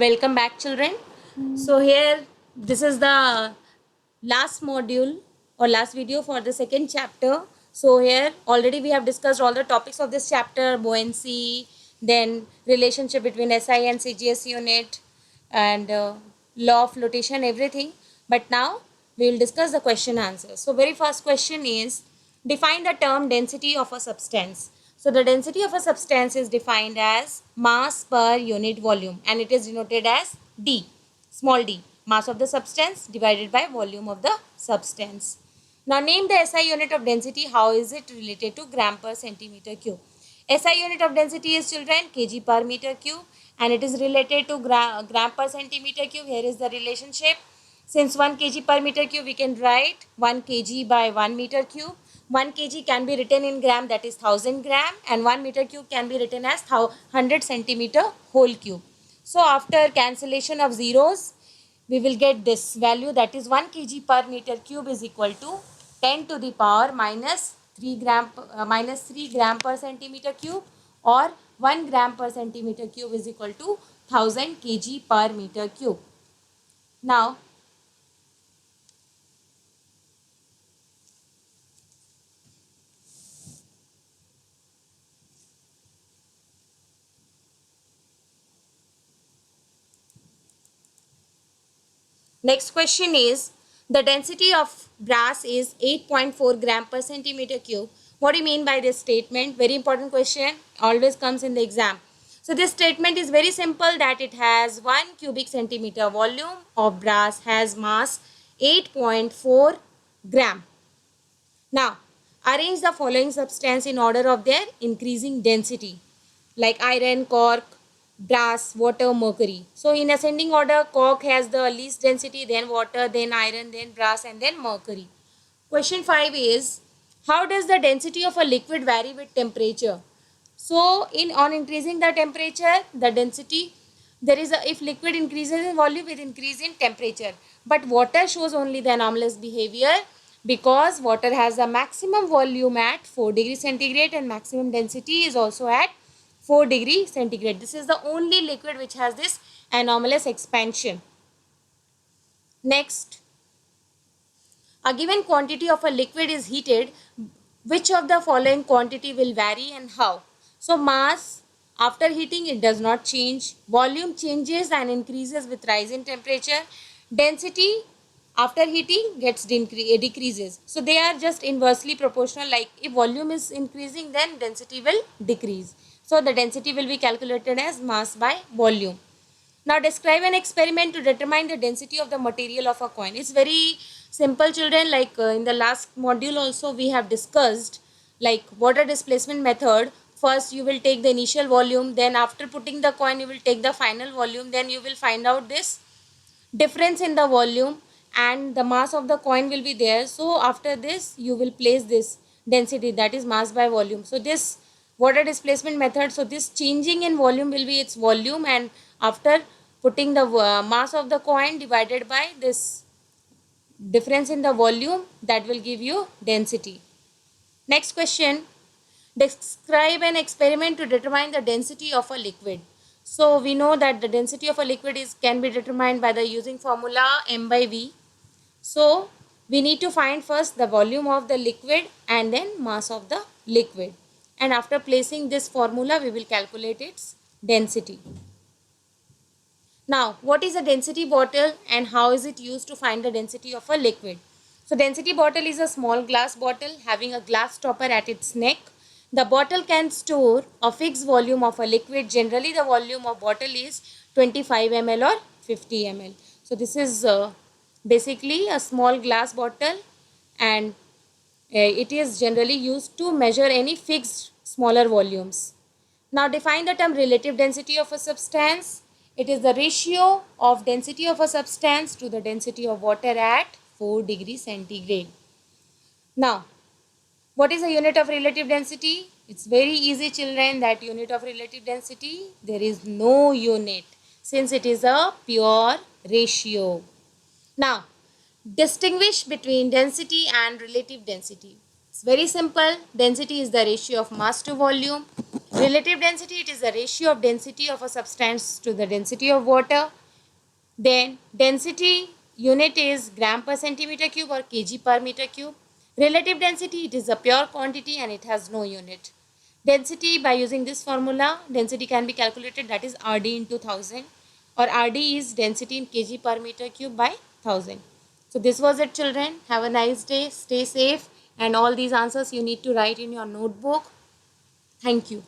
Welcome back, children. So here, this is the last module or last video for the second chapter. So here, already we have discussed all the topics of this chapter: buoyancy, then relationship between SI and CGS unit, and law of flotation, everything. But now we will discuss the question answer. So very first question is, define the term density of a substance. So the density of a substance is defined as mass per unit volume, and it is denoted as D, small d, mass of the substance divided by volume of the substance. Now name the SI unit of density. How is it related to gram per centimeter cube? SI unit of density is, children, kg per meter cube, and it is related to gram per centimeter cube. Here is the relationship. Since 1 kg per meter cube, we can write 1 kg by 1 meter cube. 1 kg can be written in gram, that is 1000 gram, and 1 meter cube can be written as 100 centimeter whole cube. So after cancellation of zeros, we will get this value, that is 1 kg per meter cube is equal to 10 to the power minus 3 gram per centimeter cube, or 1 gram per centimeter cube is equal to 1000 kg per meter cube. Now next question is, the density of brass is 8.4 gram per centimeter cube. What do you mean by this statement? Very important question, always comes in the exam. So this statement is very simple, that it has 1 cubic centimeter volume of brass has mass 8.4 gram. Now arrange the following substance in order of their increasing density, like iron, cork, brass, water, mercury. So in ascending order, cork has the least density, then water, then iron, then brass, and then mercury. Question 5 is, how does the density of a liquid vary with temperature? So on increasing the temperature, the density, if liquid increases in volume, it increases in temperature. But water shows only the anomalous behavior, because water has a maximum volume at 4 degrees centigrade and maximum density is also at 4 degrees centigrade. This is the only liquid which has this anomalous expansion. Next, a given quantity of a liquid is heated. Which of the following quantity will vary and how? So mass after heating, it does not change. Volume changes and increases with rise in temperature. Density after heating decreases. So they are just inversely proportional. Like if volume is increasing, then density will decrease. So the density will be calculated as mass by volume. Now describe an experiment to determine the density of the material of a coin. It's very simple, children. Like in the last module also we have discussed, like water displacement method. First you will take the initial volume, then after putting the coin you will take the final volume, then you will find out this difference in the volume and the mass of the coin will be there. So after this you will place this density, that is mass by volume. So this water displacement method, so this changing in volume will be its volume, and after putting the mass of the coin divided by this difference in the volume, that will give you density. Next question, describe an experiment to determine the density of a liquid. So we know that the density of a liquid can be determined by the using formula m by v. So we need to find first the volume of the liquid and then mass of the liquid, and after placing this formula we will calculate its density. Now what is a density bottle and how is it used to find the density of a liquid? So density bottle is a small glass bottle having a glass stopper at its neck. The bottle can store a fixed volume of a liquid. Generally the volume of bottle is 25 ml or 50 ml. So this is basically a small glass bottle, and it is generally used to measure any fixed smaller volumes. Now define the term relative density of a substance. It is the ratio of density of a substance to the density of water at 4 degrees centigrade. Now, what is the unit of relative density? It's very easy, children, that unit of relative density, there is no unit since it is a pure ratio. Now, distinguish between density and relative density. It's very simple. Density is the ratio of mass to volume. Relative density, it is the ratio of density of a substance to the density of water. Then density unit is gram per centimeter cube or kg per meter cube. Relative density, it is a pure quantity and it has no unit. Density, by using this formula, density can be calculated, that is RD into 1000, or RD is density in kg per meter cube by 1000. So this was it, children. Have a nice day. Stay safe. And all these answers you need to write in your notebook. Thank you.